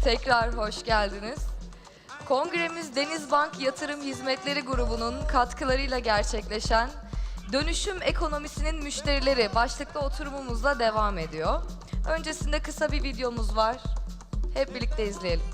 Tekrar hoş geldiniz. Kongremiz Denizbank Yatırım Hizmetleri grubunun katkılarıyla gerçekleşen Dönüşüm Ekonomisinin Müşterileri başlıklı oturumumuzla devam ediyor. Öncesinde kısa bir videomuz var. Hep birlikte izleyelim.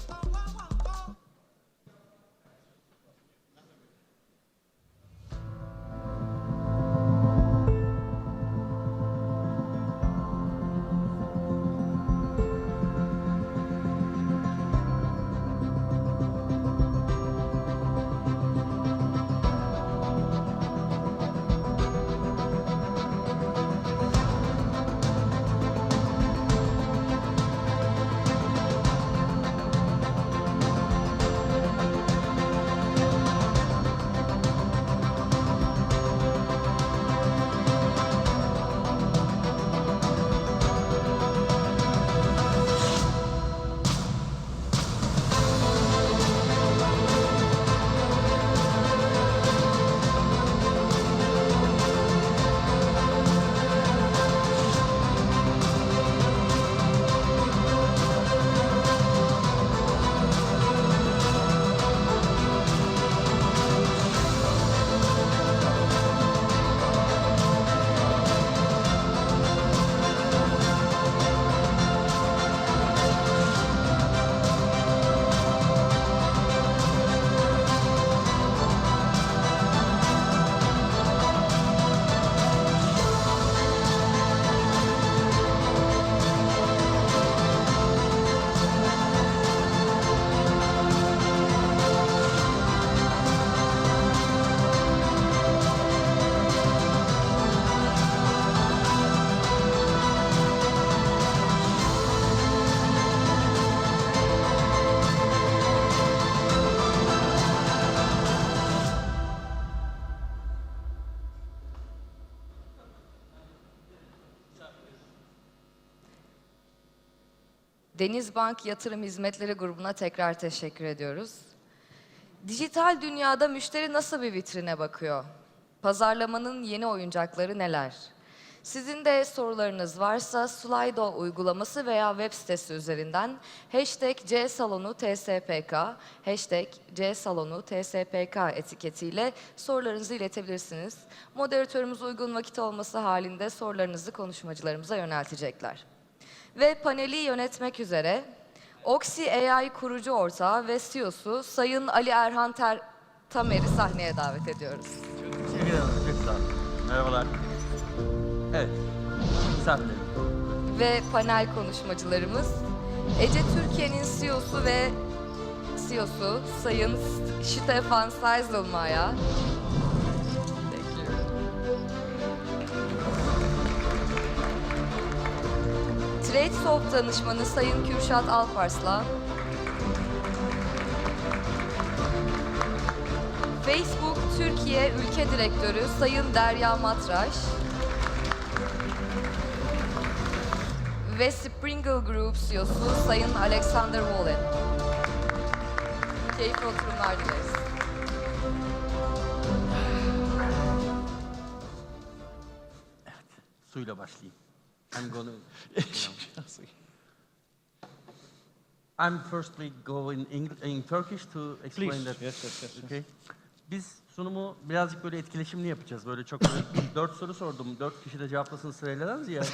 Denizbank Yatırım Hizmetleri grubuna tekrar teşekkür ediyoruz. Dijital dünyada müşteri nasıl bir vitrine bakıyor? Pazarlamanın yeni oyuncakları neler? Sizin de sorularınız varsa Slido uygulaması veya web sitesi üzerinden #CSalonu_TSPK, #CSalonu_TSPK etiketiyle sorularınızı iletebilirsiniz. Moderatörümüz uygun vakit olması halinde sorularınızı konuşmacılarımıza yöneltecekler. Ve paneli yönetmek üzere Oxy AI kurucu ortağı ve CEO'su Sayın Ali Erhan Tamer'i sahneye davet ediyoruz. Teşekkür ederim. Çok sağ olun. Merhabalar. Evet. Misafirlerim. Ve panel konuşmacılarımız Ece Türkiye'nin CEO'su Sayın Stefan Zeiselmaier. TradeSoft danışmanı Sayın Kürşat Alparslan, Facebook Türkiye Ülke Direktörü Sayın Derya Matraş ve Sprinkle Group CEO'su Sayın Alexander Wallin. Keyifli oturumlar dileriz. Evet. Suyla başlayayım. I'm firstly going in Turkish to explain Please. that. Yes. Okay. Biz sunumu birazcık böyle etkileşimli yapacağız. Böyle çok böyle 4 soru sordum. 4 kişi de cevaplasın sırayla ziyade.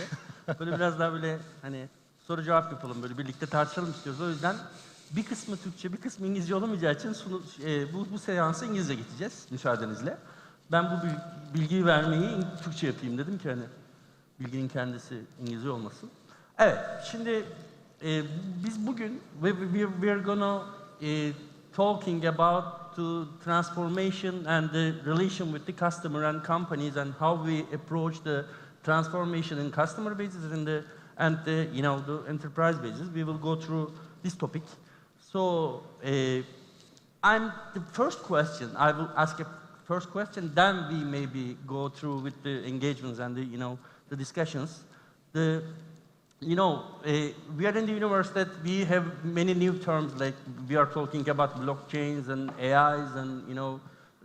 Böyle biraz daha böyle hani soru cevap yapalım. Böyle birlikte tartışalım istiyoruz. O yüzden bir kısmı Türkçe, bir kısmı İngilizce olamayacağı için bu seansı İngilizce geçeceğiz müsaadenizle. Ben bu bilgiyi vermeyi Türkçe yapayım dedim ki hani bilginin kendisi İngilizce olmasın. Evet, şimdi biz bugün we're gonna talking about the transformation and the relation with the customer and companies and how we approach the transformation in customer bases and the enterprise bases. We will go through this topic. So I'm the first question. I will ask a first question, then we maybe go through with the engagements and the discussions. We are in the universe that we have many new terms, like we are talking about blockchains and AIs and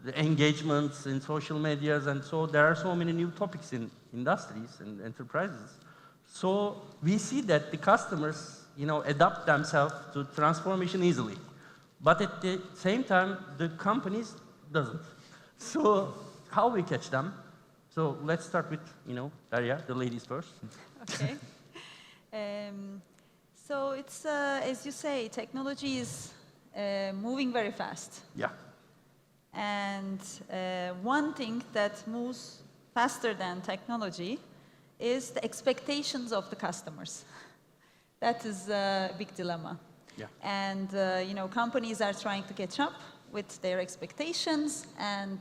the engagements in social medias, and so there are so many new topics in industries and enterprises. So we see that the customers adapt themselves to transformation easily. But at the same time, the companies doesn't. So how we catch them? So let's start with, Derya, the ladies first. Okay. So it's, as you say, technology is moving very fast. Yeah. And one thing that moves faster than technology is the expectations of the customers. That is a big dilemma. Yeah. And, companies are trying to catch up with their expectations, and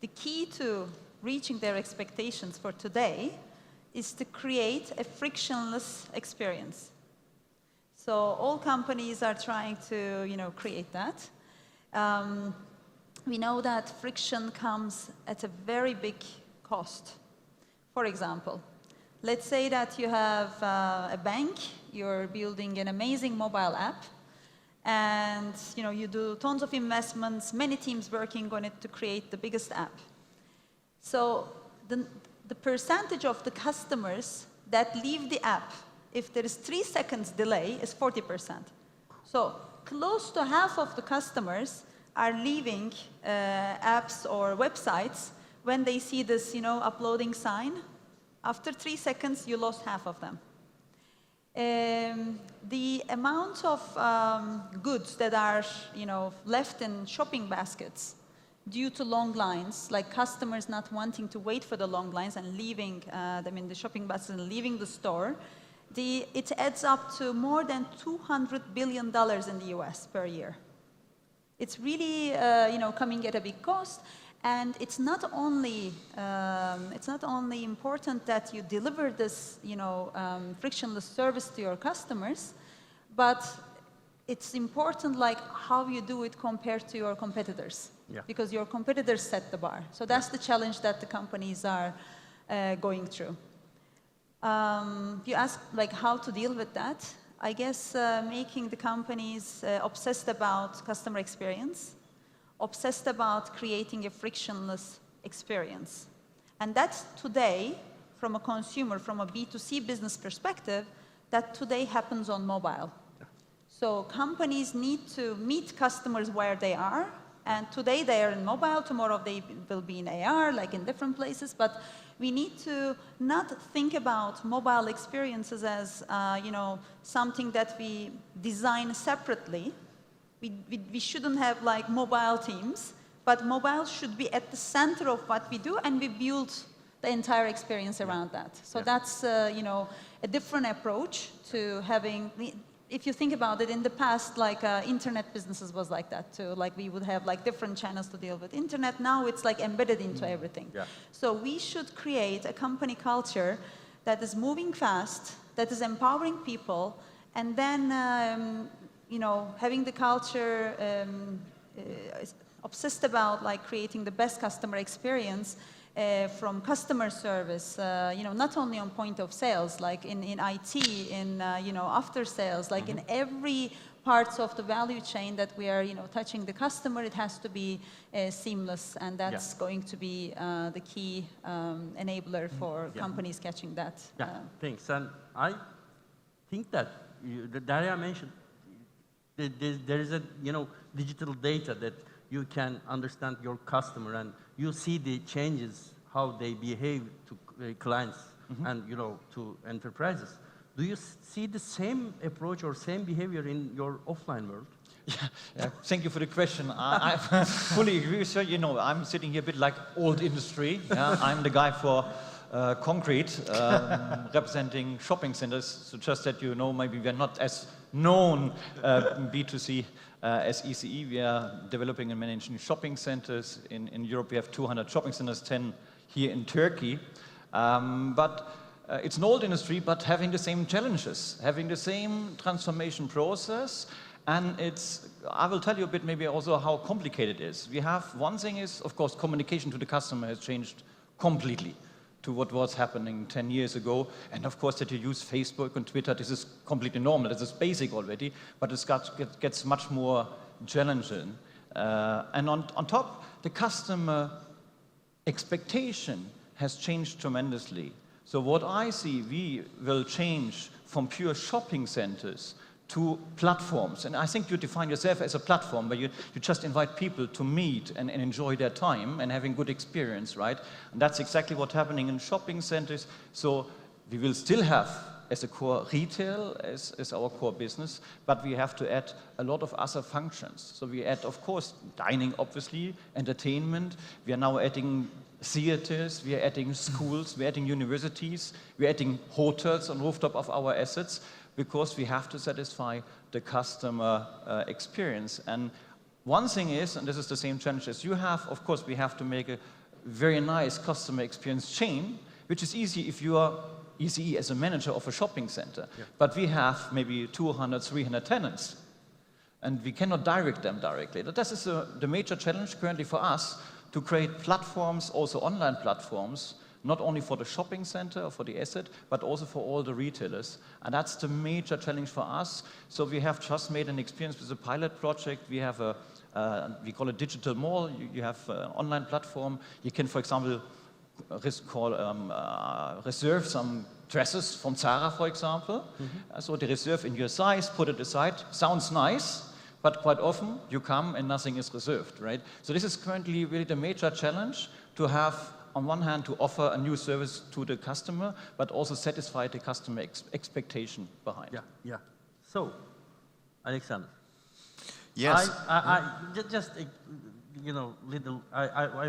the key to reaching their expectations for today is to create a frictionless experience. So all companies are trying to, create that. We know that friction comes at a very big cost. For example, let's say that you have a bank, you're building an amazing mobile app, and you do tons of investments, many teams working on it to create the biggest app. So the percentage of the customers that leave the app, if there is 3 seconds delay, is 40%. So close to half of the customers are leaving apps or websites when they see this, uploading sign. After 3 seconds, you lost half of them. The amount of goods that are, left in shopping baskets due to long lines, like customers not wanting to wait for the long lines and leaving them in the shopping basket and leaving the store, it adds up to more than $200 billion in the US per year. It's really, coming at a big cost. And it's not only important that you deliver this, frictionless service to your customers, but it's important like how you do it compared to your competitors. Yeah. Because your competitors set the bar. So that's the challenge that the companies are going through. You asked like how to deal with that. I guess making the companies obsessed about customer experience, obsessed about creating a frictionless experience. And that's today, from a consumer, from a B2C business perspective, that today happens on mobile. So companies need to meet customers where they are, and today they are in mobile, tomorrow they will be in AR, like in different places, but we need to not think about mobile experiences as, something that we design separately. We shouldn't have like mobile teams, but mobile should be at the center of what we do, and we build the entire experience around that. So that's, a different approach to having. If you think about it, in the past, like internet businesses was like that too. Like we would have like different channels to deal with internet. Now it's like embedded into everything. Yeah. So we should create a company culture that is moving fast, that is empowering people, and then having the culture obsessed about like creating the best customer experience from customer service, not only on point of sales, like in IT, in after sales, like in every parts of the value chain that we are touching the customer, it has to be seamless, and that's going to be the key enabler for companies catching that. Thanks. And I think that Derya mentioned there is a digital data that you can understand your customer, and you see the changes, how they behave to clients and to enterprises. Do you see the same approach or same behavior in your offline world? Yeah, thank you for the question. I fully agree with you. I'm sitting here a bit like old industry. Yeah? I'm the guy for concrete, representing shopping centers. So just that maybe we're not as known B2C as ECE. We are developing and managing shopping centers. In Europe, we have 200 shopping centers, 10 here in Turkey. But it's an old industry, but having the same challenges, having the same transformation process. And I will tell you a bit maybe also how complicated it is. We have, one thing is, of course, communication to the customer has changed completely to what was happening 10 years ago. And of course, that you use Facebook and Twitter, this is completely normal. This is basic already, but it gets much more challenging. And on top, the customer expectation has changed tremendously. So what I see, we will change from pure shopping centers to platforms. And I think you define yourself as a platform where you just invite people to meet and enjoy their time and having good experience, right? And that's exactly what's happening in shopping centers. So we will still have as a core retail, as our core business, but we have to add a lot of other functions. So we add, of course, dining, obviously, entertainment. We are now adding theaters, we are adding schools, we are adding universities, we are adding hotels on rooftop of our assets, because we have to satisfy the customer experience. And one thing is, and this is the same challenge as you have, of course, we have to make a very nice customer experience chain, which is easy if you are easy as a manager of a shopping center. Yeah. But we have maybe 200, 300 tenants, and we cannot direct them directly. This is the major challenge currently for us, to create platforms, also online platforms, not only for the shopping center or for the asset, but also for all the retailers. And that's the major challenge for us. So we have just made an experience with a pilot project. We have we call it digital mall. You have an online platform. You can, for example, reserve some dresses from Zara, for example. Mm-hmm. So they reserve in your size, put it aside. Sounds nice, but quite often you come and nothing is reserved, right? So this is currently really the major challenge, to have, on one hand, to offer a new service to the customer, but also satisfy the customer expectation behind. Yeah, yeah. So, Alexander. Yes. I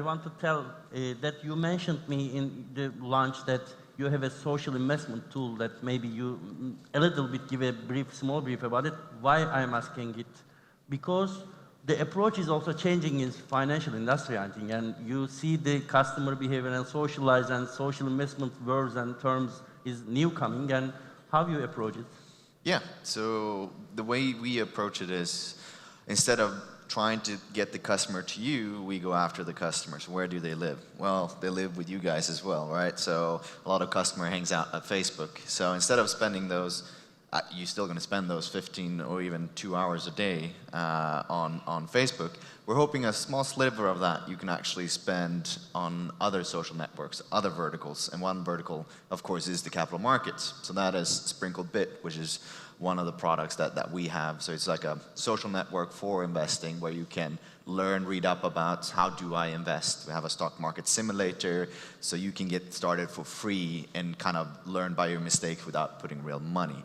want to tell that you mentioned me in the launch that you have a social investment tool that maybe you a little bit give a small brief about it. Why I'm asking it? Because the approach is also changing in financial industry, I think, and you see the customer behavior and socialize and social investment words and terms is new coming, and how you approach it? Yeah, so the way we approach it is, instead of trying to get the customer to you, we go after the customers. Where do they live? Well, they live with you guys as well, right? So a lot of customer hangs out at Facebook. So instead of spending those, you're still going to spend those 15 or even 2 hours a day on Facebook. We're hoping a small sliver of that you can actually spend on other social networks, other verticals. And one vertical, of course, is the capital markets. So that is Sprinkled Bit, which is one of the products that we have. So it's like a social network for investing, where you can learn, read up about how do I invest. We have a stock market simulator, so you can get started for free and kind of learn by your mistakes without putting real money.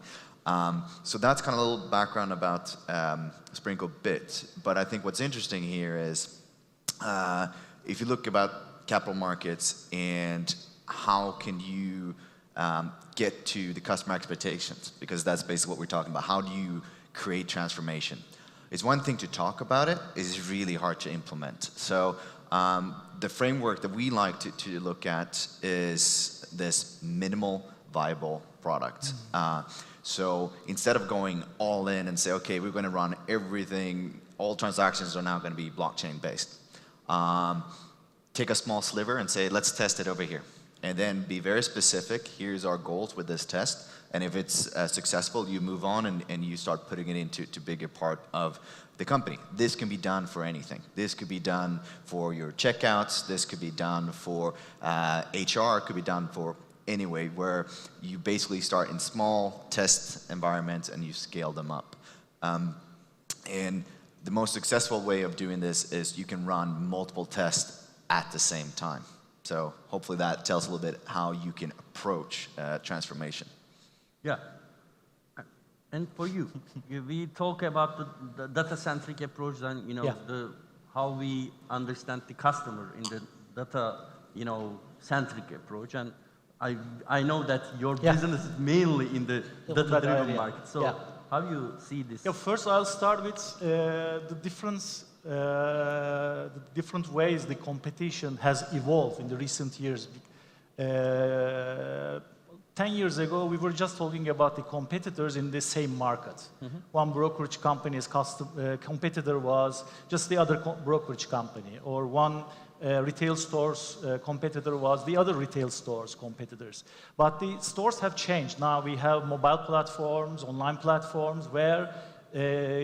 So that's kind of a little background about Sprinkled Bit. But I think what's interesting here is, if you look about capital markets and how can you get to the customer expectations, because that's basically what we're talking about. How do you create transformation? It's one thing to talk about it, it's really hard to implement. So the framework that we like to look at is this minimal viable product. So instead of going all in and say, okay, we're going to run everything, all transactions are now going to be blockchain based. Take a small sliver and say, let's test it over here. And then be very specific, here's our goals with this test. And if it's successful, you move on and you start putting it into bigger part of the company. This can be done for anything. This could be done for your checkouts. This could be done for HR. It could be done for anyway, where you basically start in small test environments and you scale them up. And the most successful way of doing this is you can run multiple tests at the same time. So hopefully that tells a little bit how you can approach transformation. Yeah. And for you, we talk about the data-centric approach and, how we understand the customer in the data, centric approach. And I know that your business is mainly in the data-driven market. So how do you see this? Yeah, first I'll start with the different ways the competition has evolved in the recent years. 10 years ago, we were just talking about the competitors in the same market. Mm-hmm. One brokerage company's competitor was just the other brokerage company, or one retail store's competitor was the other retail store's competitors. But the stores have changed. Now we have mobile platforms, online platforms, where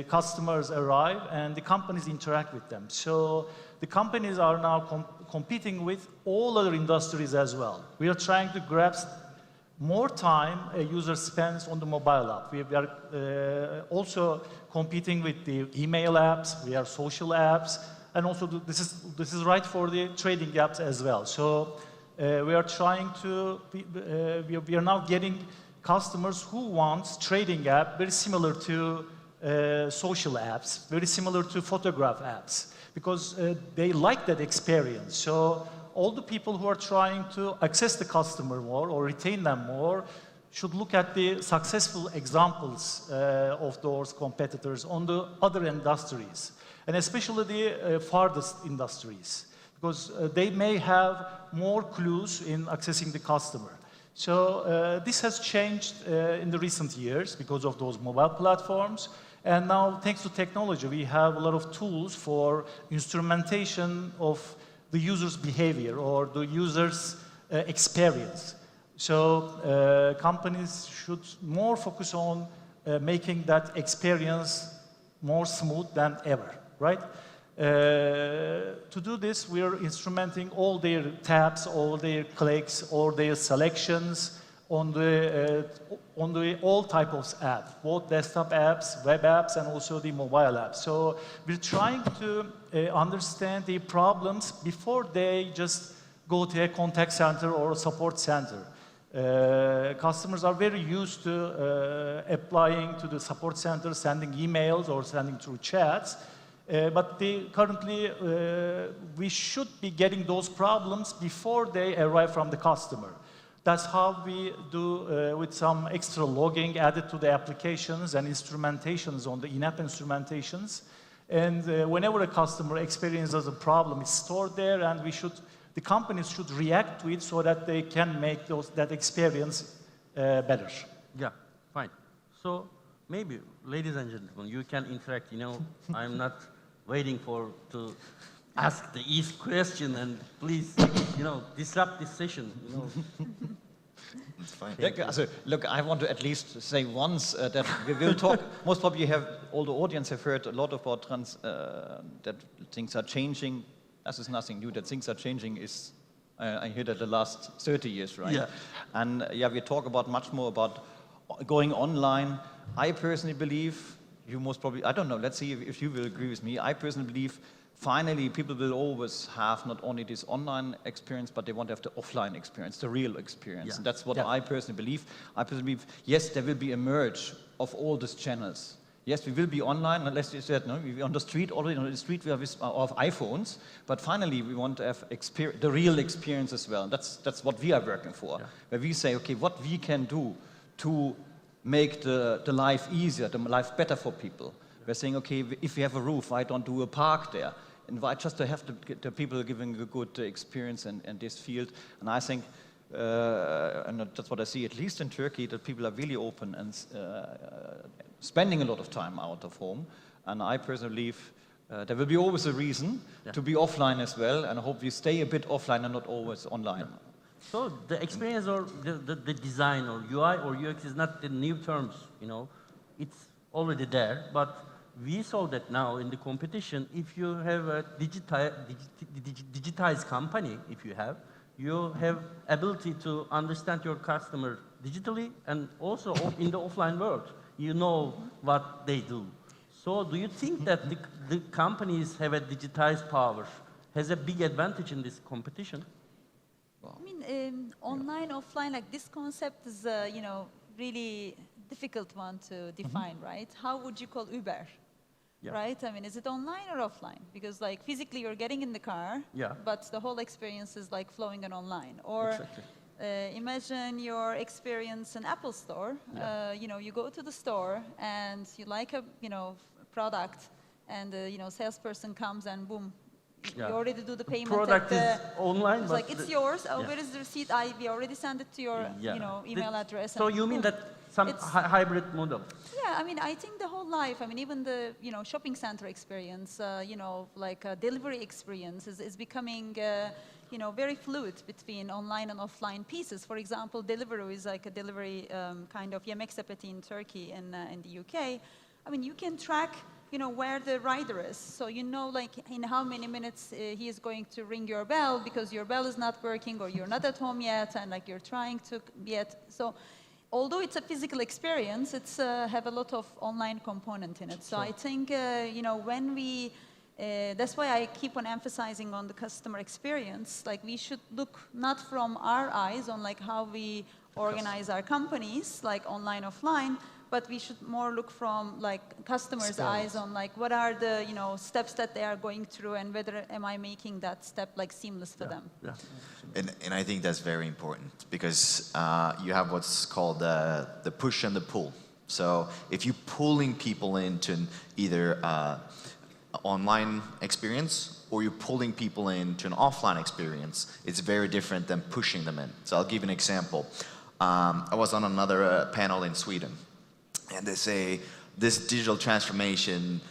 customers arrive and the companies interact with them. So the companies are now competing with all other industries as well. We are trying to grasp more time a user spends on the mobile app. We are also competing with the email apps, we have social apps, and also this is right for the trading apps as well. So we are trying to, we are now getting customers who want trading app very similar to social apps, very similar to photograph apps, because they like that experience. So all the people who are trying to access the customer more or retain them more should look at the successful examples of those competitors on the other industries, and especially the farthest industries, because they may have more clues in accessing the customer. So this has changed in the recent years because of those mobile platforms. And now, thanks to technology, we have a lot of tools for instrumentation of the user's behavior or the user's experience. So companies should more focus on making that experience more smooth than ever, right? To do this, we are instrumenting all their tabs, all their clicks, all their selections on the all type of apps, both desktop apps, web apps, and also the mobile apps. So we're trying to understand the problems before they just go to a contact center or a support center. Customers are very used to applying to the support center, sending emails or sending through chats. But currently, we should be getting those problems before they arrive from the customer. That's how we do with some extra logging added to the applications and instrumentations on the in-app instrumentations. And whenever a customer experiences a problem, it's stored there, and the companies should react to it so that they can make that experience better. Yeah, fine. So maybe, ladies and gentlemen, you can interact. You know, I'm not waiting to ask the easy question, and please, disrupt this session. It's fine. Look, I want to at least say once that we will talk. Most probably, all the audience have heard a lot about that things are changing. This is nothing new. That things are changing is I hear that the last 30 years, right? Yeah. And we talk about much more about going online. I personally believe, you most probably, I don't know, let's see if you will agree with me. I personally believe finally people will always have not only this online experience, but they want to have the offline experience, the real experience. Yeah. And that's what I personally believe. I personally believe, yes, there will be a merge of all these channels. Yes, we will be online, unless you said, no, we're on the street, already on the street we have iPhones, but finally we want to have the real experience as well. That's what we are working for, where we say, okay, what we can do to make the life easier, the life better for people. We're saying, okay, if we have a roof, why don't do a park there? And why just to have the people giving a good experience in this field? And I think, and that's what I see, at least in Turkey, that people are really open and spending a lot of time out of home. And I personally believe there will be always a reason to be offline as well, and I hope we stay a bit offline and not always online. So the experience or the design or UI or UX is not the new terms, it's already there, but we saw that now in the competition, if you have a digitized company, you have ability to understand your customer digitally and also in the offline world. You know what they do. So do you think that the companies have a digitized power, has a big advantage in this competition? I mean, online, offline, like this concept is, really difficult one to define, right? How would you call Uber? Yeah. Right? I mean, is it online or offline? Because like physically you're getting in the car, but the whole experience is like flowing on online. Or imagine your experience in Apple Store. You go to the store and you like a product, and the salesperson comes and boom, you already do the payment. The product is online, it's but like it's yours. Oh, where is the receipt? We already sent it to your email address. So you mean that some hybrid model? Yeah, I mean, I think the whole life, I mean, even the, shopping center experience, like delivery experience is becoming, very fluid between online and offline pieces. For example, Deliveroo is like a delivery kind of yemek sepeti in Turkey and in the UK. I mean, you can track, where the rider is. So you know, like, in how many minutes he is going to ring your bell because your bell is not working or you're not at home yet and like you're trying to get. So although it's a physical experience, it's have a lot of online component in it. So I think, when we, that's why I keep on emphasizing on the customer experience. Like, we should look not from our eyes on like how we organize our companies, like online, offline, but we should more look from like customers' eyes on like what are the steps that they are going through and whether am I making that step like seamless for them. Yeah. And I think that's very important because you have what's called the push and the pull. So if you're pulling people into either online experience or you're pulling people into an offline experience, it's very different than pushing them in. So I'll give you an example. I was on another panel in Sweden, and they say this digital transformation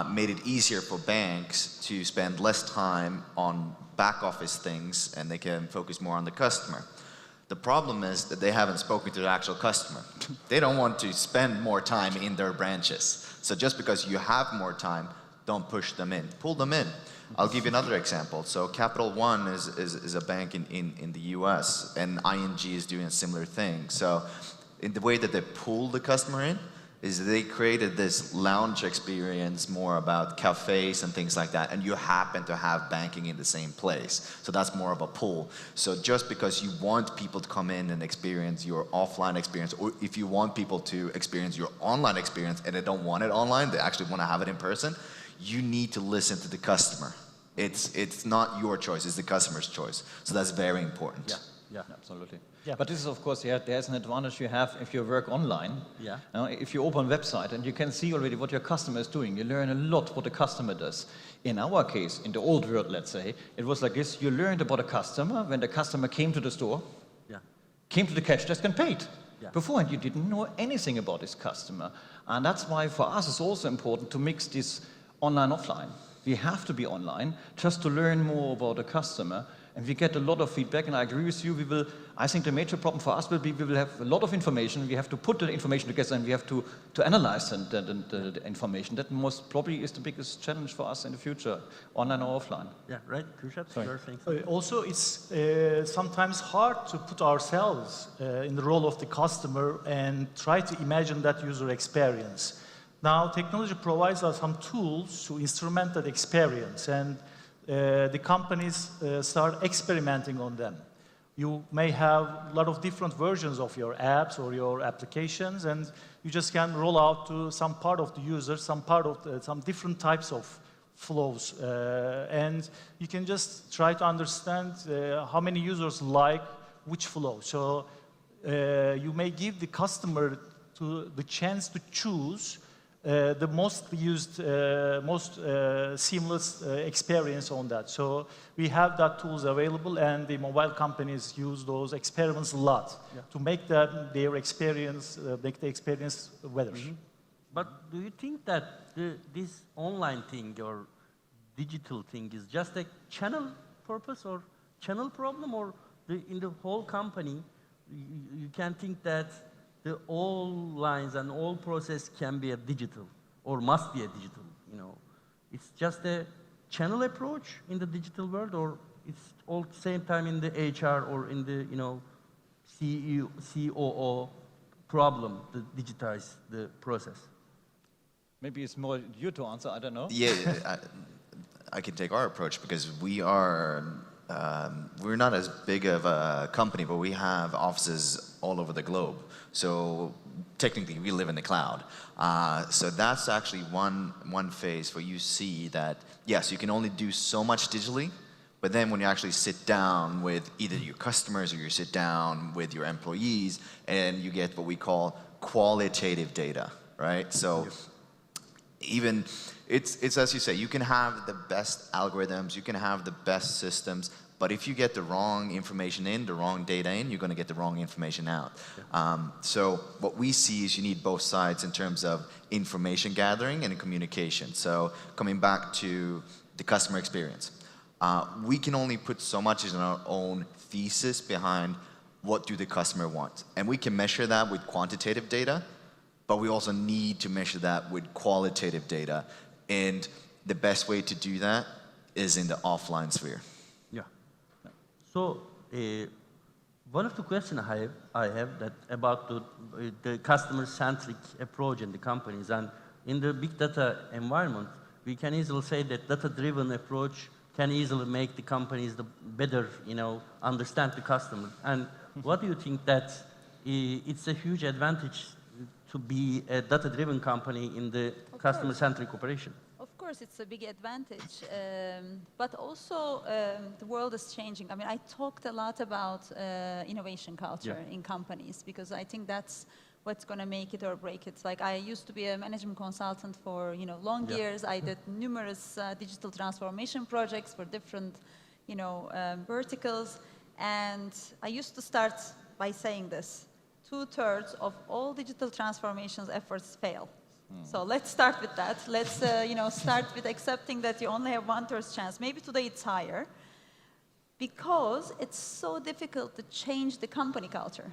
made it easier for banks to spend less time on back office things and they can focus more on the customer. The problem is that they haven't spoken to the actual customer. They don't want to spend more time in their branches. So just because you have more time, don't push them in, pull them in. I'll give you another example. So Capital One is a bank in the US, and ING is doing a similar thing. So in the way that they pull the customer in, is they created this lounge experience more about cafes and things like that, and you happen to have banking in the same place. So that's more of a pull. So just because you want people to come in and experience your offline experience, or if you want people to experience your online experience and they don't want it online, they actually want to have it in person, you need to listen to the customer. It's not your choice, it's the customer's choice. So that's very important. Yeah, absolutely. Yeah. But this is, of course, there's an advantage you have if you work online. Yeah. If you open a website and you can see already what your customer is doing, you learn a lot what the customer does. In our case, in the old world, let's say, it was like this. You learned about a customer when the customer came to the store, came to the cash desk and paid. Beforehand, you didn't know anything about this customer. And that's why for us it's also important to mix this online, offline. We have to be online just to learn more about the customer. And we get a lot of feedback, and I agree with you. I think the major problem for us will be we will have a lot of information. We have to put the information together, and we have to analyze the information. That most probably is the biggest challenge for us in the future, online or offline. Yeah, right. Kürşat, you're saying something. Also, it's sometimes hard to put ourselves in the role of the customer and try to imagine that user experience. Now, technology provides us some tools to instrument that experience, and the companies start experimenting on them. You may have a lot of different versions of your apps or your applications, and you just can roll out to some part of the user, some different types of flows, and you can just try to understand how many users like which flow. So you may give the customer the chance to choose the most used, most seamless experience on that. So we have that tools available, and the mobile companies use those experiments a lot to make their experience, make the experience better. But do you think that this online thing or digital thing is just a channel purpose or channel problem, or in the whole company you can think that all lines and all process can be a digital or must be a digital, It's just a channel approach in the digital world, or it's all the same time in the HR or in the, CEO, COO problem to digitize the process? Maybe it's more you to answer, I don't know. Yeah, I can take our approach because we're not as big of a company, but we have offices all over the globe. So technically, we live in the cloud. So that's actually one phase where you see that, yes, you can only do so much digitally, but then when you actually sit down with either your customers or you sit down with your employees, and you get what we call qualitative data, right? So even, it's as you say, you can have the best algorithms, you can have the best systems, but if you get the wrong information in, the wrong data in, you're going to get the wrong information out. So what we see is you need both sides in terms of information gathering and communication. So coming back to the customer experience, we can only put so much in our own thesis behind what do the customer want. And we can measure that with quantitative data, but we also need to measure that with qualitative data. And the best way to do that is in the offline sphere. Yeah. So, one of the questions I have that about the customer-centric approach in the companies, and in the big data environment, we can easily say that data-driven approach can easily make the companies better, understand the customer. And what do you think that it's a huge advantage to be a data-driven company in the customer-centric operation? Of course, it's a big advantage, but also the world is changing. I mean, I talked a lot about innovation culture in companies because I think that's what's going to make it or break it. Like I used to be a management consultant for long years. I did numerous digital transformation projects for different verticals, and I used to start by saying this: 2/3 of all digital transformations efforts fail. So let's start with that. Let's start with accepting that you only have 1/3 chance. Maybe today it's higher, because it's so difficult to change the company culture.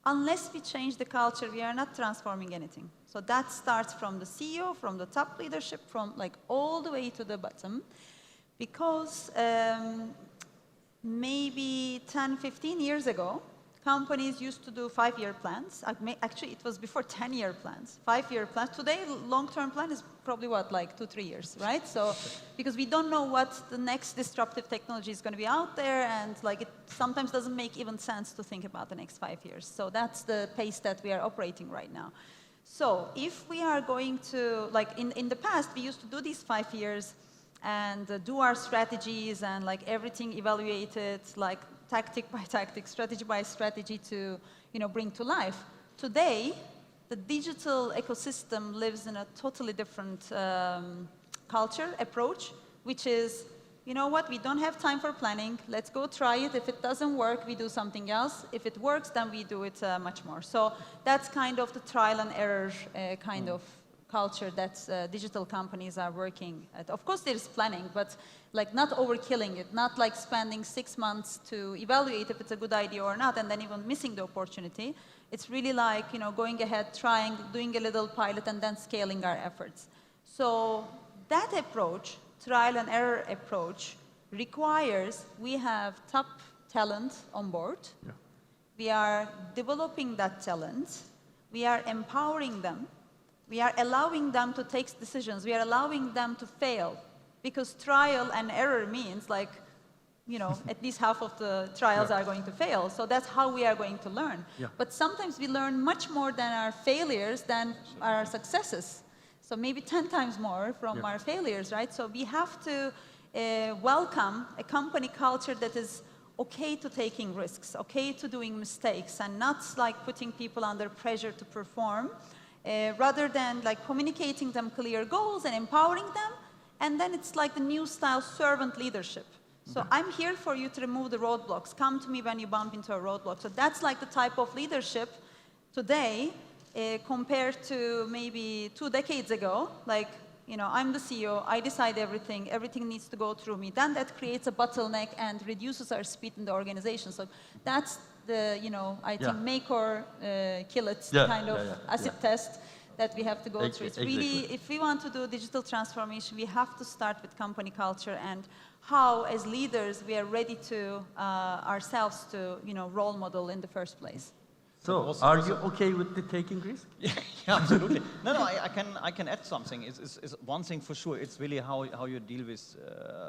Unless we change the culture, we are not transforming anything. So that starts from the CEO, from the top leadership, from like all the way to the bottom. Because maybe 10, 15 years ago, companies used to do 5-year plans. Actually, it was before 10-year plans, 5-year plans. Today, long-term plan is probably what, like 2-3 years, right? So, because we don't know what the next disruptive technology is going to be out there, and like it sometimes doesn't make even sense to think about the next 5 years. So that's the pace that we are operating right now. So if we are going to, like in the past, we used to do these 5 years and do our strategies and like everything evaluated, like tactic by tactic, strategy by strategy to bring to life. Today, the digital ecosystem lives in a totally different culture, approach, which is, you know what, we don't have time for planning, let's go try it. If it doesn't work, we do something else. If it works, then we do it much more. So that's kind of the trial and error kind of culture that digital companies are working at. Of course, there's planning, but like not overkilling it, not like spending 6 months to evaluate if it's a good idea or not, and then even missing the opportunity. It's really like, going ahead, trying, doing a little pilot, and then scaling our efforts. So that approach, trial and error approach, requires we have top talent on board. Yeah. We are developing that talent. We are empowering them. We are allowing them to take decisions. We are allowing them to fail, because trial and error means like, at least half of the trials are going to fail. So that's how we are going to learn. Yeah. But sometimes we learn much more than our failures than our successes. So maybe 10 times more from our failures, right? So we have to welcome a company culture that is okay to taking risks, okay to doing mistakes, and not like putting people under pressure to perform. Rather than like communicating them clear goals and empowering them, and then it's like the new style servant leadership. So I'm here for you to remove the roadblocks. Come to me when you bump into a roadblock. So that's like the type of leadership today compared to maybe 2 decades ago. Like, I'm the CEO, I decide everything, everything needs to go through me. Then that creates a bottleneck and reduces our speed in the organization. So that's the, I think make or kill it kind of acid test that we have to go through. It's really, if we want to do digital transformation, we have to start with company culture and how, as leaders, we are ready to ourselves to, role model in the first place. So, are you okay with the taking risk? Yeah, absolutely. No, I can add something. It's one thing for sure. It's really how you deal with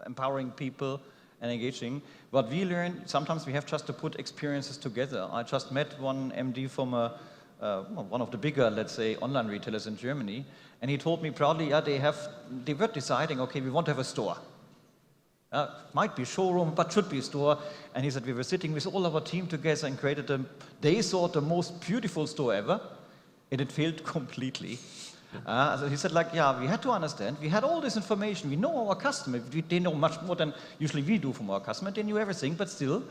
empowering people and engaging. What we learn, sometimes we have just to put experiences together. I just met one MD from one of the bigger, let's say, online retailers in Germany, and he told me proudly, they were deciding, okay, we want to have a store. Might be a showroom, but should be a store. And he said, we were sitting with all our team together and created they thought the most beautiful store ever, and it failed completely. So he said, we had to understand, we had all this information, we know our customer, they know much more than usually we do from our customer, they knew everything, but still,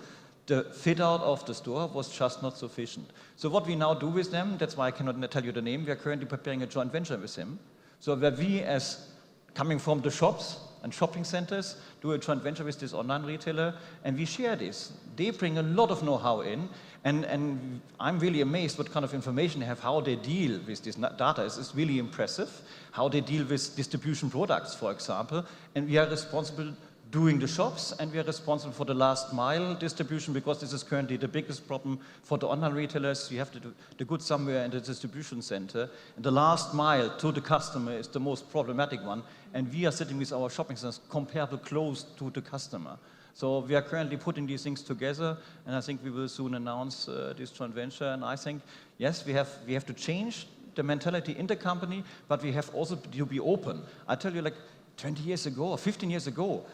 the fit out of the store was just not sufficient. So what we now do with them, that's why I cannot tell you the name, we are currently preparing a joint venture with him. So where we, as coming from the shops, and shopping centers do a joint venture with this online retailer, and we share this. They bring a lot of know-how in, and I'm really amazed what kind of information they have, how they deal with this data is really impressive, how they deal with distribution products, for example, and we are responsible doing the shops, and we are responsible for the last mile distribution, because this is currently the biggest problem for the online retailers. You have to do the goods somewhere in the distribution center, and the last mile to the customer is the most problematic one, and we are sitting with our shopping centers comparable close to the customer. So we are currently putting these things together, and I think we will soon announce this joint venture, and I think, yes, we have to change the mentality in the company, but we have also to be open. I tell you, like 20 years ago or 15 years ago,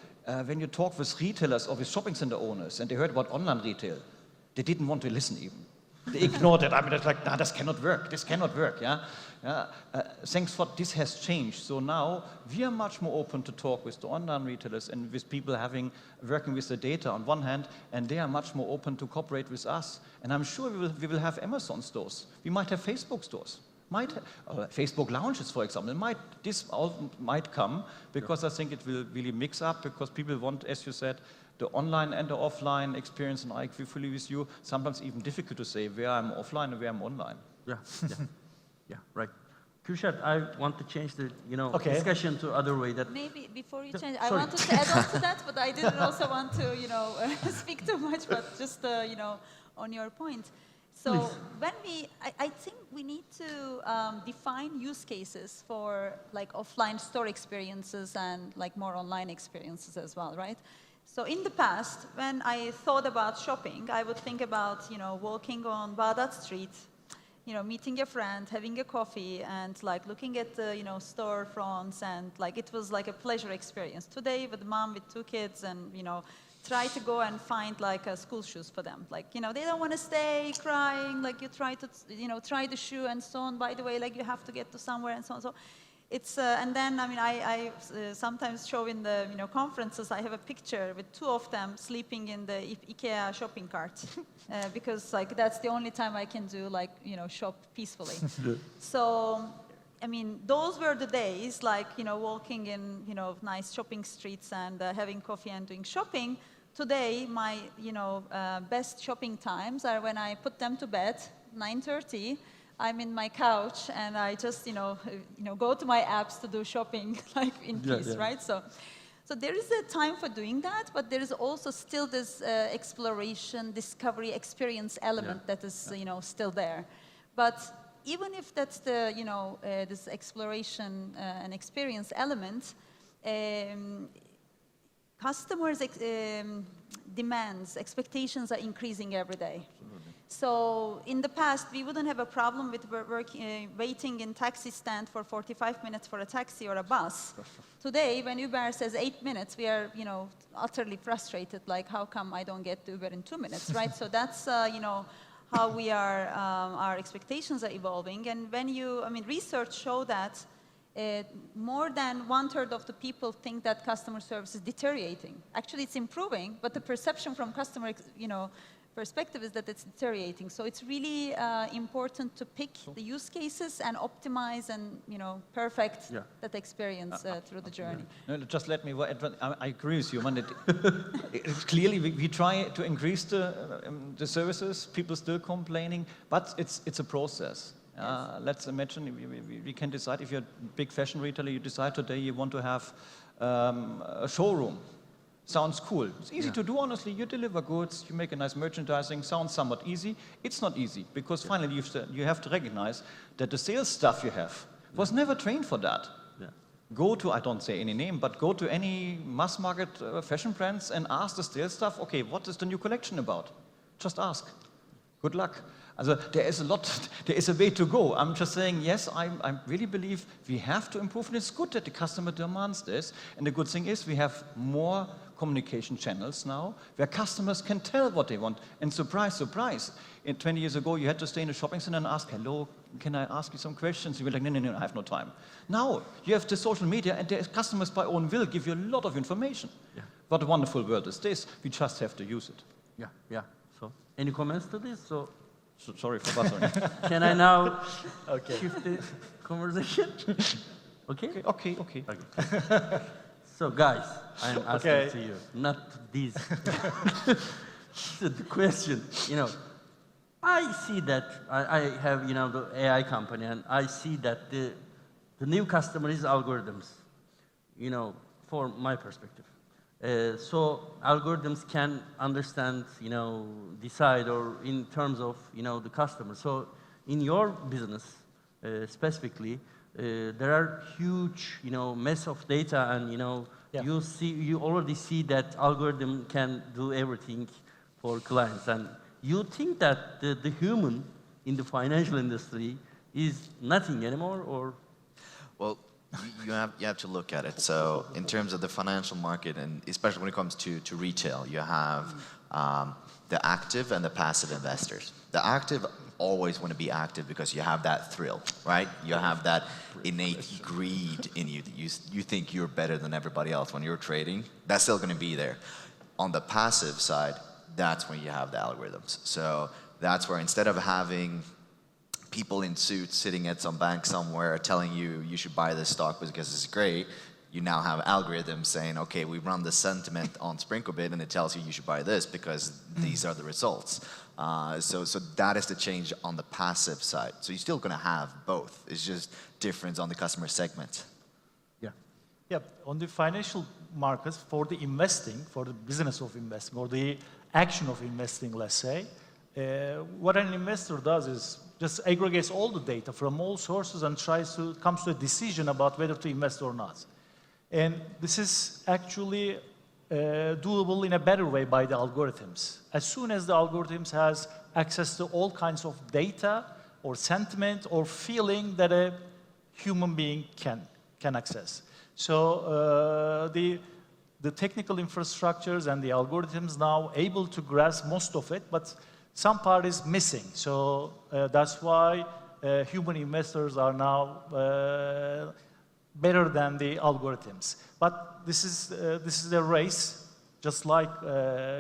when you talk with retailers or with shopping center owners and they heard about online retail, they didn't want to listen even. They ignored it. I mean, it's like, nah, this cannot work. This cannot work, yeah? Thanks for this has changed. So now we are much more open to talk with the online retailers and with people working with the data on one hand, and they are much more open to cooperate with us. And I'm sure we will have Amazon stores. We might have Facebook stores. Facebook lounges, for example. This all might come, because I think it will really mix up, because people want, as you said, the online and the offline experience, and I agree fully with you. Sometimes even difficult to say where I'm offline and where I'm online. Yeah, right. Kürşat, I want to change the Okay. discussion to other way. That Maybe before you So- change, I sorry. wanted to add on to that, but I didn't also want to, speak too much, but just, on your point. So Please. when I think we need to define use cases for like offline store experiences and like more online experiences as well, right? So in the past, when I thought about shopping, I would think about, walking on Bağdat Street, meeting a friend, having a coffee, and like looking at the, store fronts, and like it was like a pleasure experience. Today, with mom with 2 kids, and try to go and find like school shoes for them. Like they don't want to stay crying. Like you try to, try the shoe and so on. By the way, like you have to get to somewhere and so on. So it's and then I sometimes show in the conferences. I have a picture with 2 of them sleeping in the IKEA shopping cart because like that's the only time I can do like shop peacefully. So I mean, those were the days, like, walking in, nice shopping streets and having coffee and doing shopping. Today, my, best shopping times are when I put them to bed, 9:30. I'm in my couch and I just, go to my apps to do shopping, like in peace, right? So there is a time for doing that, but there is also still this exploration, discovery, experience element that is, still there. But even if that's the, this exploration and experience element, customers' demands, expectations are increasing every day. So in the past, we wouldn't have a problem with waiting in taxi stand for 45 minutes for a taxi or a bus. Today, when Uber says 8 minutes, we are, utterly frustrated. Like, how come I don't get the Uber in 2 minutes, right? So that's, how we are, our expectations are evolving. And when research show that more than 1/3 of the people think that customer service is deteriorating. Actually, it's improving, but the perception from customer, perspective is that it's deteriorating. So it's really important to pick the use cases and optimize and, perfect that experience through the journey. No, just let me, I agree with you. It's clearly, we try to increase the services, people still complaining, but it's a process. Let's imagine we can decide, if you're a big fashion retailer, you decide today you want to have a showroom. Sounds cool. It's easy to do, honestly. You deliver goods, you make a nice merchandising, sounds somewhat easy. It's not easy, because finally you have to recognize that the sales staff you have was never trained for that. Go to, I don't say any name, but go to any mass market fashion brands and ask the sales staff, okay, what is the new collection about? Just ask. Good luck. Also, there is a way to go. I'm just saying, yes, I really believe we have to improve, and it's good that the customer demands this. And the good thing is we have more communication channels now where customers can tell what they want. And surprise, surprise, 20 years ago, you had to stay in a shopping center and ask, hello, can I ask you some questions? You were like, no, I have no time. Now, you have the social media, and the customers by own will give you a lot of information. What a wonderful world is this. We just have to use it. So, any comments to this? So sorry for buttering. can I now shift the conversation? Okay. So guys, I'm asking Okay. to you, not these. So the question, I see that I have, the AI company, and I see that the new customer is algorithms, for my perspective. So algorithms can understand, decide, or in terms of, the customer. So in your business, specifically, there are huge, mess of data, and Yeah. you already see that algorithm can do everything for clients, and you think that the human in the financial industry is nothing anymore, or? Well, you have to look at it. So in terms of the financial market, and especially when it comes to retail, you have the active and the passive investors. The active always want to be active because you have that thrill, right? You have that innate greed in you. That you think you're better than everybody else when you're trading. That's still going to be there. On the passive side, that's when you have the algorithms. So that's where instead of having people in suits sitting at some bank somewhere telling you should buy this stock because it's great, you now have algorithms saying, okay, we run the sentiment on Sprinklerbit and it tells you should buy this because these are the results. So that is the change on the passive side. So you're still going to have both. It's just difference on the customer segment. Yeah. Yeah, on the financial markets, for the investing, for the business of investing, or the action of investing, let's say, what an investor does is just aggregates all the data from all sources and comes to a decision about whether to invest or not. And this is actually doable in a better way by the algorithms. As soon as the algorithms has access to all kinds of data or sentiment or feeling that a human being can access. So the technical infrastructures and the algorithms now able to grasp most of it, but some part is missing. So that's why human investors are now better than the algorithms. But this is a race, just like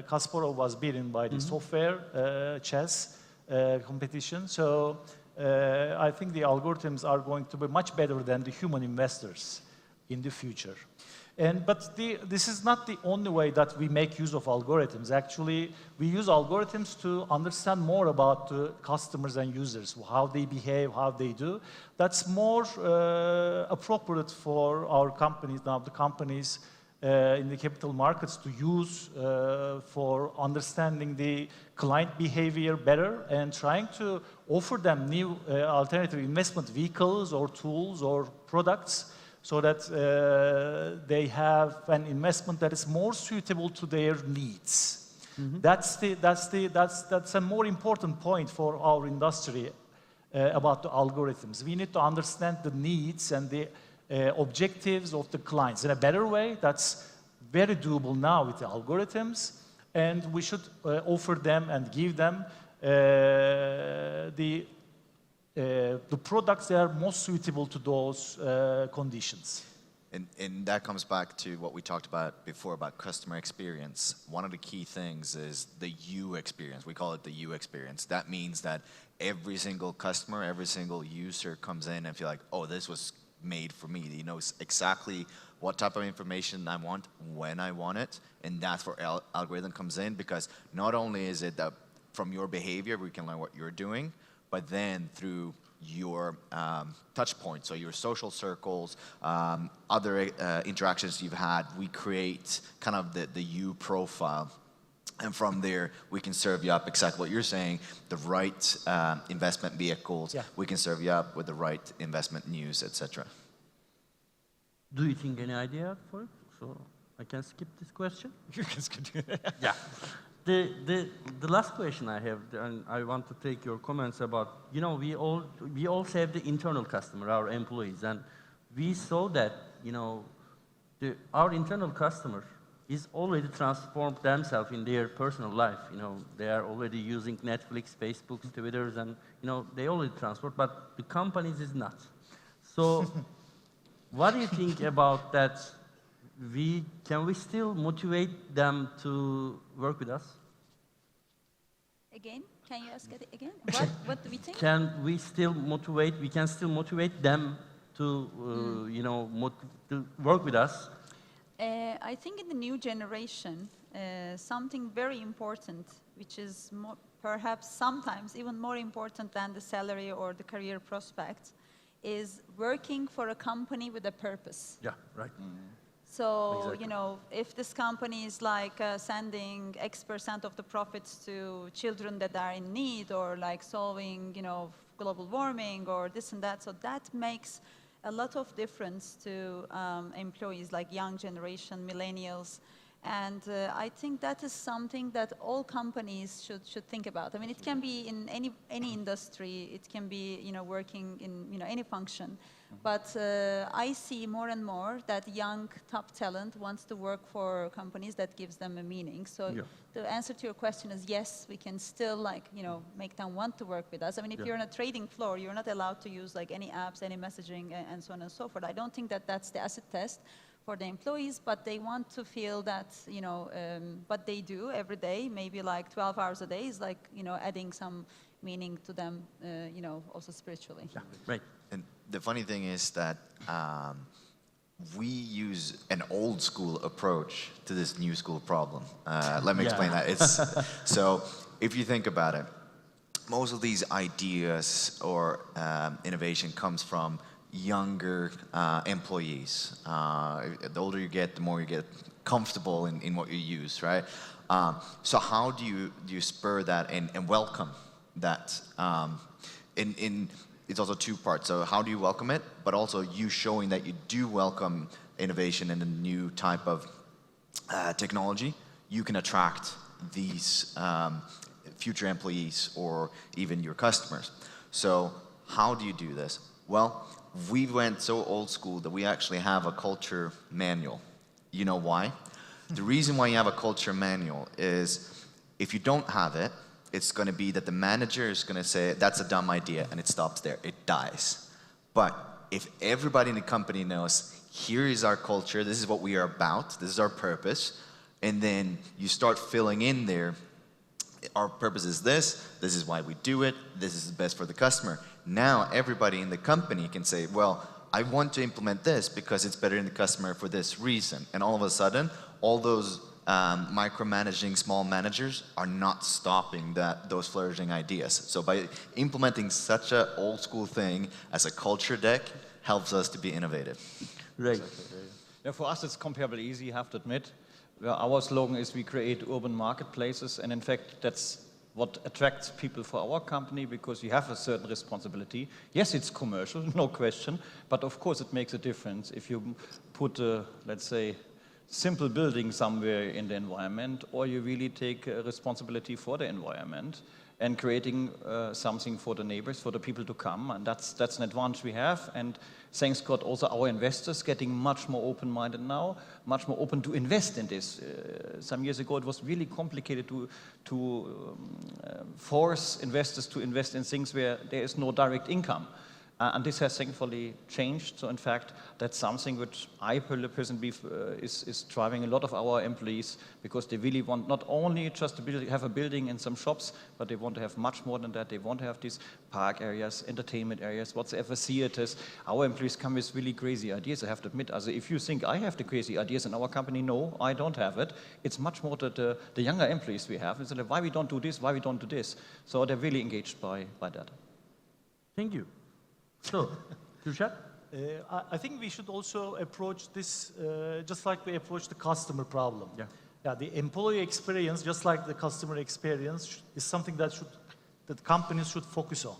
Kasparov was beaten by the software chess competition. So I think the algorithms are going to be much better than the human investors in the future. But this is not the only way that we make use of algorithms. Actually, we use algorithms to understand more about the customers and users, how they behave, how they do. That's more appropriate for our companies, now the companies in the capital markets to use for understanding the client behavior better and trying to offer them new alternative investment vehicles or tools or products, so that they have an investment that is more suitable to their needs. That's a more important point for our industry about the algorithms. We need to understand the needs and the objectives of the clients in a better way. That's very doable now with the algorithms, and we should offer them and give them the products that are most suitable to those conditions. And that comes back to what we talked about before about customer experience. One of the key things is the U experience. We call it the U experience. That means that every single customer, every single user comes in and feel like, oh, this was made for me. He knows exactly what type of information I want, when I want it, and that's where algorithm comes in, because not only is it that from your behavior we can learn what you're doing, but then through your touch points, so your social circles, other interactions you've had, we create kind of the you profile. And from there, we can serve you up exactly what you're saying, the right investment vehicles. Yeah. We can serve you up with the right investment news, etc. Do you think any idea for it? So I can skip this question? You can continue. Yeah. The last question I have, and I want to take your comments about, we all have the internal customer, our employees, and we saw that, our internal customer is already transformed themselves in their personal life. They are already using Netflix, Facebook, Twitters, and they already transport, but the companies is not. So what do you think about that? Can we still motivate them to work with us? Again, can you ask it again? What do we think? We can still motivate them to, to work with us? I think in the new generation, something very important, which is perhaps sometimes even more important than the salary or the career prospects, is working for a company with a purpose. Yeah, right. So, Exactly. you know, if this company is like sending X% of the profits to children that are in need, or like solving, you know, global warming or this and that, so that makes a lot of difference to employees like young generation, millennials. And I think that is something that all companies should think about. I mean, it can be in any industry. It can be, you know, working in, you know, any function. But I see more and more that young top talent wants to work for companies that gives them a meaning. So Yeah. the answer to your question is yes, we can still, like, you know, make them want to work with us. I mean, if Yeah. you're on a trading floor, you're not allowed to use like any apps, any messaging, and so on and so forth. I don't think that that's the acid test for the employees, but they want to feel that, you know, what they do every day, maybe like 12 hours a day, is like, you know, adding some meaning to them, you know, also spiritually. Yeah, right. And the funny thing is that we use an old school approach to this new school problem. Let me explain that. It's so if you think about it, most of these ideas or innovation comes from younger employees. The older you get, the more you get comfortable in what you use, right? So how do you spur that and welcome that? It's also two parts. So how do you welcome it, but also you showing that you do welcome innovation and a new type of technology, you can attract these future employees or even your customers. So how do you do this? Well, we went so old school that we actually have a culture manual. You know why? The reason why you have a culture manual is if you don't have it, it's going to be that the manager is going to say, that's a dumb idea, and it stops there. It dies. But if everybody in the company knows, here is our culture, this is what we are about, this is our purpose, and then you start filling in there, our purpose is this is why we do it, this is the best for the customer. Now everybody in the company can say, well, I want to implement this because it's better in the customer for this reason. And all of a sudden, all those micromanaging small managers are not stopping those flourishing ideas. So by implementing such an old school thing as a culture deck helps us to be innovative. Right. Yeah, for us, it's comparably easy, you have to admit. Our slogan is we create urban marketplaces, and in fact, that's what attracts people for our company, because you have a certain responsibility. Yes, it's commercial, no question, but of course it makes a difference if you put a, let's say, simple building somewhere in the environment, or you really take responsibility for the environment and creating something for the neighbors, for the people to come, and that's an advantage we have. And thanks God, also our investors getting much more open-minded now, much more open to invest in this. Some years ago, it was really complicated to force investors to invest in things where there is no direct income. And this has thankfully changed. So in fact, that's something which I personally believe is driving a lot of our employees, because they really want not only just to have a building and some shops, but they want to have much more than that. They want to have these park areas, entertainment areas, whatsoever, theaters. Our employees come with really crazy ideas, I have to admit. Also, if you think I have the crazy ideas in our company, no, I don't have it. It's much more that the younger employees we have. It's like, why we don't do this, why we don't do this. So they're really engaged by that. Thank you. So, Kürşat? I think we should also approach this just like we approach the customer problem. Yeah, the employee experience, just like the customer experience, is something that companies should focus on.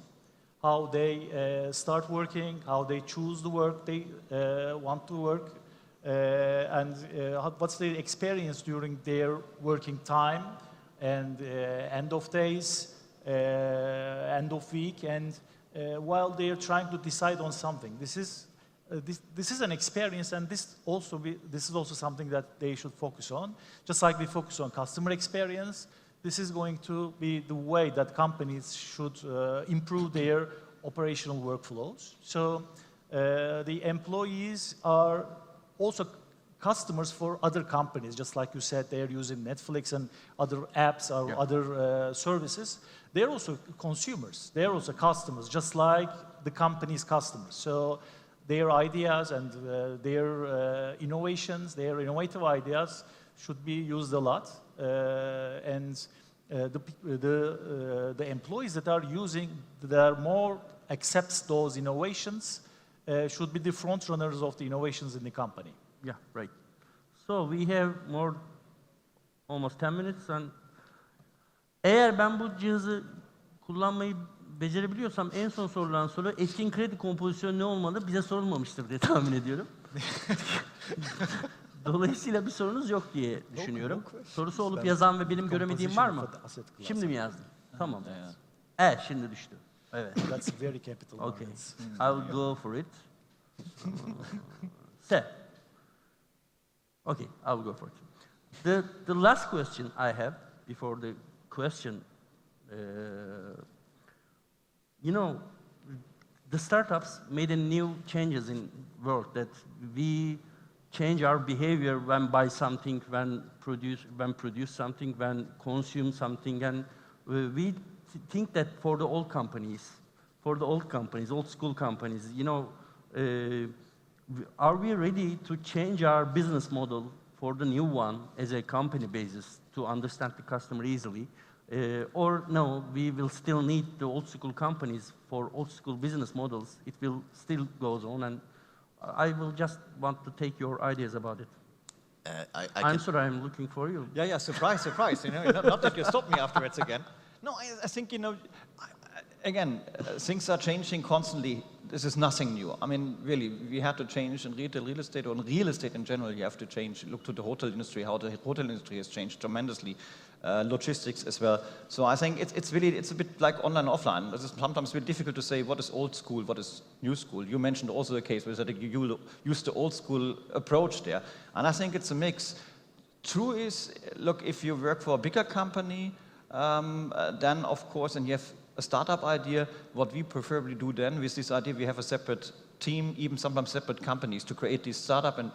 How they start working, how they choose the work they want to work, and what's their experience during their working time, and end of days, end of week, and while they are trying to decide on something. This is an experience, and this is also something that they should focus on. Just like we focus on customer experience, this is going to be the way that companies should improve their operational workflows. So the employees are also customers for other companies. Just like you said, they are using Netflix and other apps or other services. They're also consumers. They're also customers, just like the company's customers. So their ideas and their innovations, their innovative ideas should be used a lot. And the employees that are using, that are more accepts those innovations, should be the front runners of the innovations in the company. Yeah, right. So we have almost 10 minutes and eğer ben bu cihazı kullanmayı becerebiliyorsam en son sorulan soru etkin kredi kompozisyonu ne olmalı bize sorulmamıştır diye tahmin ediyorum. Dolayısıyla bir sorunuz yok diye düşünüyorum. Sorusu olup yazan ve benim göremediğim var mı? Şimdi mi yazdın? Tamam. Evet, şimdi düştü. Evet. That's very capital Okay. markets. I will go for it. So, okay, I will go for it. The last question I have before the question, you know, the startups made a new changes in world that we change our behavior when buy something, when produce something, when consume something, and we think that for the old companies, old school companies, you know, are we ready to change our business model for the new one as a company basis to understand the customer easily? Or no, we will still need the old school companies for old school business models. It will still goes on, and I will just want to take your ideas about it. I'm sorry, I'm looking for you. Yeah, surprise, surprise. You know, not that you stop me afterwards again. No, I think, you know, again, things are changing constantly. This is nothing new. I mean, really, we had to change in retail, real estate, or in real estate in general, you have to change. Look to the hotel industry, how the hotel industry has changed tremendously. Logistics as well. So I think it's a bit like online, offline. It's sometimes really difficult to say what is old school, what is new school. You mentioned also the case where you used the old school approach there. And I think it's a mix. True is, look, if you work for a bigger company, then of course, and you have a startup idea, what we preferably do then with this idea, we have a separate team, even sometimes separate companies to create this startup, and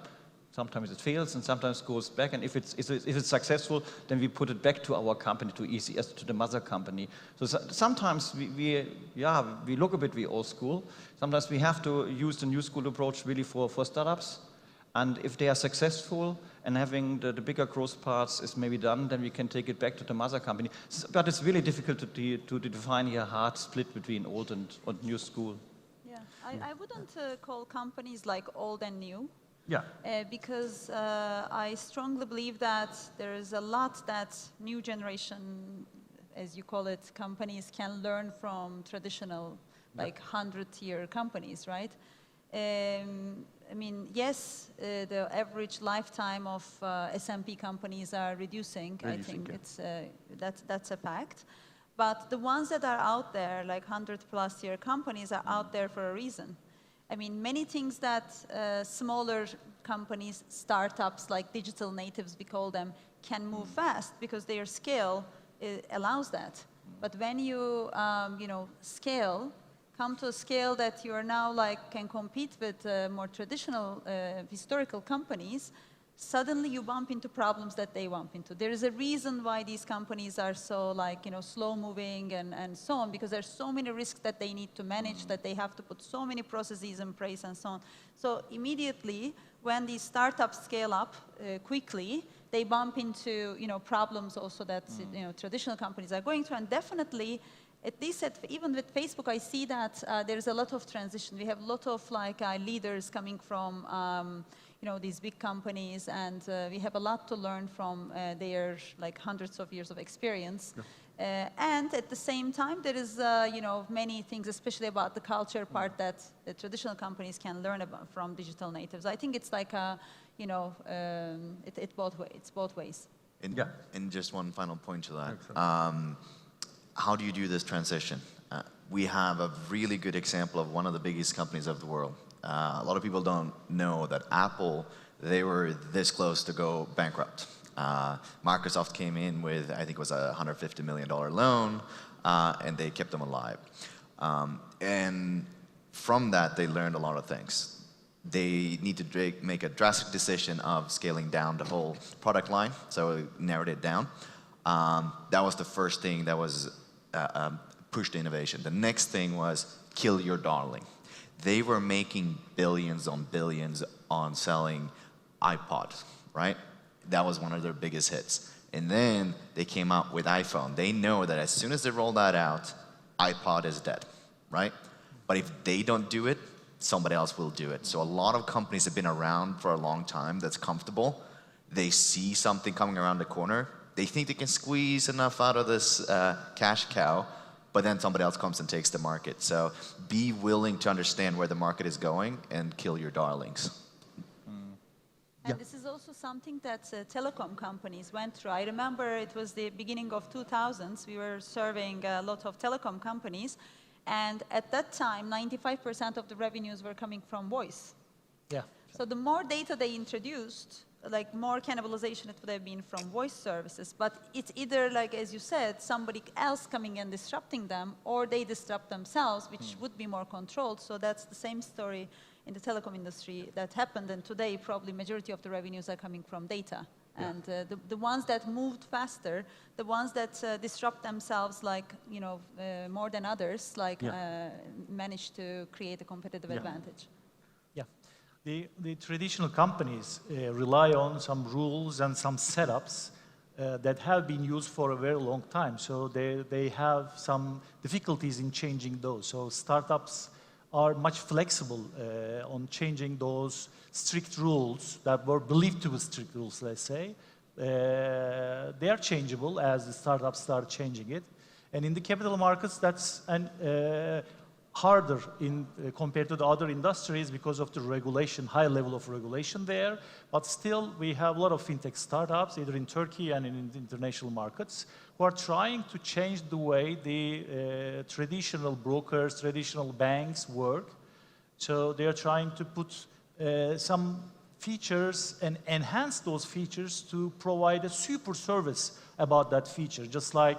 sometimes it fails and sometimes goes back, and if it's successful, then we put it back to our company, to ECS, to the mother company. So sometimes we look a bit old school. Sometimes we have to use the new school approach really for startups. And if they are successful and having the bigger growth parts is maybe done, then we can take it back to the mother company. But it's really difficult to define here a hard split between old and new school. Yeah, I wouldn't call companies like old and new. Yeah. Because I strongly believe that there is a lot that new generation, as you call it, companies can learn from traditional, like 100-year companies, right? I mean, yes, the average lifetime of S&P companies are reducing. I think it's that's a fact. But the ones that are out there, like 100-plus-year companies, are out there for a reason. I mean, many things that smaller companies, startups, like digital natives, we call them, can move fast because their scale allows that. But when you, scale, come to a scale that you are now can compete with more traditional historical companies, suddenly you bump into problems that they bump into. There is a reason why these companies are so slow moving and so on, because there's so many risks that they need to manage, that they have to put so many processes in place and so on. So immediately, when these startups scale up quickly, they bump into problems also that traditional companies are going through. And definitely, at least even with Facebook, I see that there's a lot of transition. We have a lot of leaders coming from these big companies, and we have a lot to learn from their hundreds of years of experience. Yeah. And at the same time, there is many things, especially about the culture part, that the traditional companies can learn about from digital natives. I think it's it's both ways. And just one final point to that. How do you do this transition? We have a really good example of one of the biggest companies of the world. A lot of people don't know that Apple, they were this close to go bankrupt. Microsoft came in with, I think it was a $150 million loan, and they kept them alive. And from that, they learned a lot of things. They need to make a drastic decision of scaling down the whole product line, so we narrowed it down. That was the first thing that was pushed innovation. The next thing was kill your darling. they were making billions on billions on selling iPods, right? That was one of their biggest hits. And then they came out with iPhone. They know that as soon as they roll that out, iPod is dead, right? But if they don't do it, somebody else will do it. So a lot of companies have been around for a long time that's comfortable. They see something coming around the corner. They think they can squeeze enough out of this cash cow, but then somebody else comes and takes the market. So be willing to understand where the market is going and kill your darlings. And this is also something that telecom companies went through. I remember it was the beginning of 2000s. We were serving a lot of telecom companies. And at that time, 95% of the revenues were coming from voice. Yeah. So the more data they introduced, like more cannibalization it would have been from voice services. But it's either, like as you said, somebody else coming and disrupting them, or they disrupt themselves, which would be more controlled. So that's the same story in the telecom industry that happened. And today, probably majority of the revenues are coming from data. Yeah. And the ones that moved faster, the ones that disrupt themselves, like more than others, like managed to create a competitive advantage. Yeah, the traditional companies rely on some rules and some setups that have been used for a very long time. So they have some difficulties in changing those. So startups are much flexible on changing those strict rules that were believed to be strict rules, let's say. They are changeable as the startups start changing it. And in the capital markets, that's harder compared to the other industries because of the regulation, high level of regulation there. But still, we have a lot of fintech startups, either in Turkey and in international markets, who are trying to change the way the traditional brokers, traditional banks work. So they are trying to put some features and enhance those features to provide a super service about that feature. Just like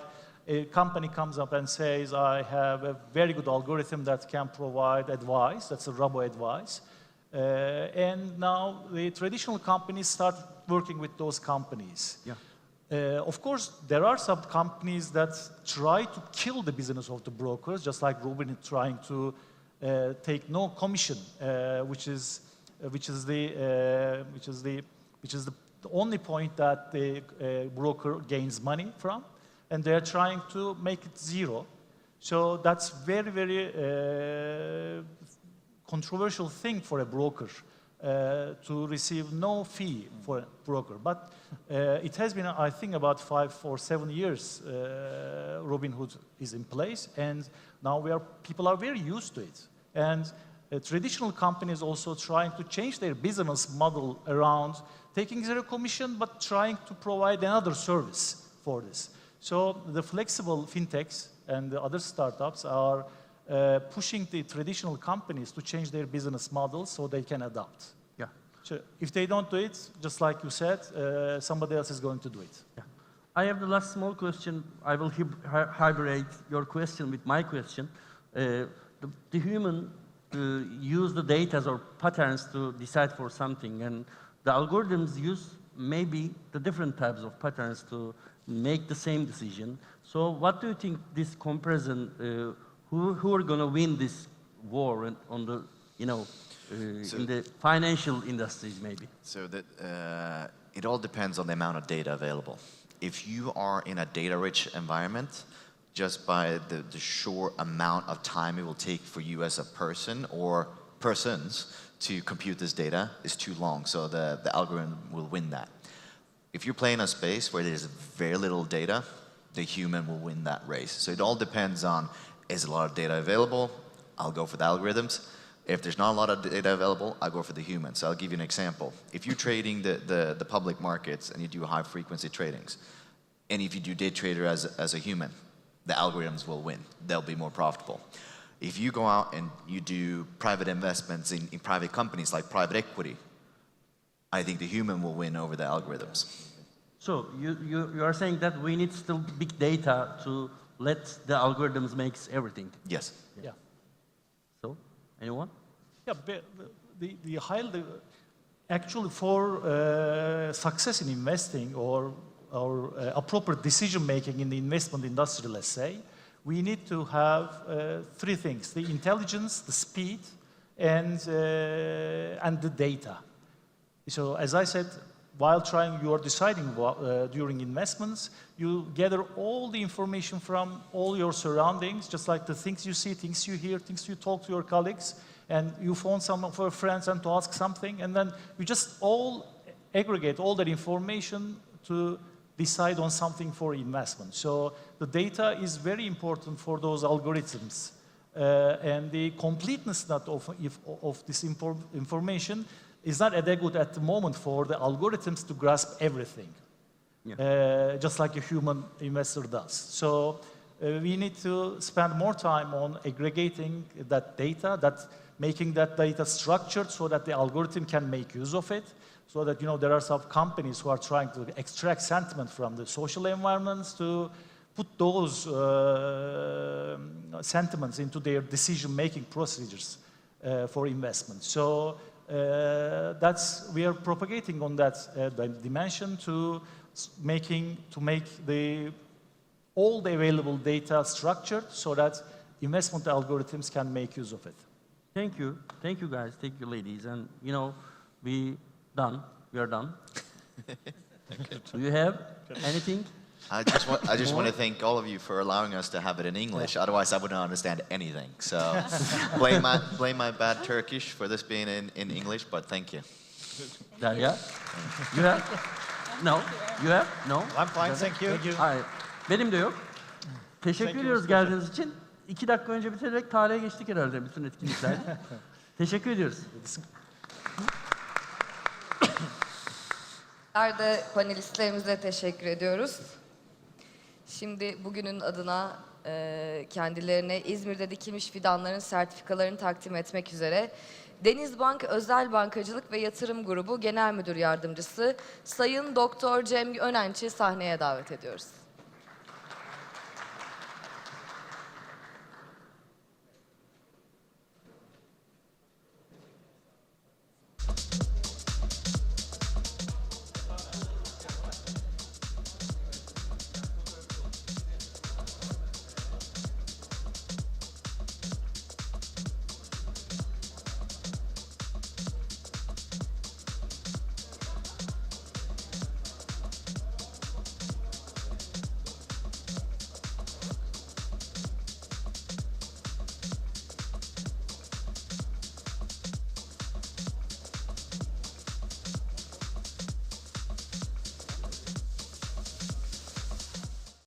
a company comes up and says, I have a very good algorithm that can provide advice, that's a robo-advice. And now the traditional companies start working with those companies. Yeah. Of course, there are some companies that try to kill the business of the brokers, just like Robin is trying to take no commission, which is the only point that the broker gains money from, and they're trying to make it zero. So that's very, very controversial thing for a broker. To receive no fee for a broker. But it has been, I think, about 5 or 7 years Robinhood is in place, and now people are very used to it. And traditional companies also trying to change their business model around taking zero commission, but trying to provide another service for this. So the flexible fintechs and the other startups are pushing the traditional companies to change their business models so they can adapt. Yeah. So if they don't do it, just like you said, somebody else is going to do it. Yeah. I have the last small question. I will hybrid your question with my question. The human use the data or patterns to decide for something, and the algorithms use maybe the different types of patterns to make the same decision. So what do you think this comparison, who are going to win this war on the, in the financial industries maybe? So that it all depends on the amount of data available. If you are in a data-rich environment, just by the short amount of time it will take for you as a person or persons to compute this data is too long, so the algorithm will win that. If you're playing a space where there's very little data, the human will win that race. So it all depends on, is a lot of data available? I'll go for the algorithms. If there's not a lot of data available, I'll go for the human. So I'll give you an example. If you're trading the public markets and you do high frequency tradings, and if you do day trader as a human, the algorithms will win. They'll be more profitable. If you go out and you do private investments in private companies like private equity, I think the human will win over the algorithms. So you are saying that we need still big data to let the algorithms make everything? Yes. Yeah. So, anyone? Yeah, actually for success in investing or appropriate decision making in the investment industry, let's say, we need to have 3 things: the intelligence, the speed, and the data. So as I said, while you are deciding during investments, you gather all the information from all your surroundings, just like the things you see, things you hear, things you talk to your colleagues, and you phone some of your friends and to ask something, and then you just all aggregate all that information to decide on something for investment. So the data is very important for those algorithms. And the completeness of this information is not adequate at the moment for the algorithms to grasp everything, just like a human investor does. So we need to spend more time on aggregating that data, making that data structured so that the algorithm can make use of it, so that there are some companies who are trying to extract sentiment from the social environments to put those sentiments into their decision-making procedures for investment. So we are propagating on that dimension to make all the available data structured so that investment algorithms can make use of it. Thank you guys, thank you ladies, and we are done. Do you have anything? I just want to thank all of you for allowing us to have it in English. Otherwise, I would not understand anything. So, blame my bad Turkish for this being in English. But thank you. Derya, you have? No, you have? No. I'm fine, thank you. Hayır, benim de yok. Teşekkür ediyoruz geldiğiniz için. 2 dakika önce bitirerek tarihe geçtik herhalde bütün etkinliklerde. Teşekkür ediyoruz. Panelistlerimize teşekkür ediyoruz. Şimdi bugünün adına kendilerine İzmir'de dikilmiş fidanların sertifikalarını takdim etmek üzere Denizbank Özel Bankacılık ve Yatırım Grubu Genel Müdür Yardımcısı Sayın Doktor Cem Önenç'i sahneye davet ediyoruz.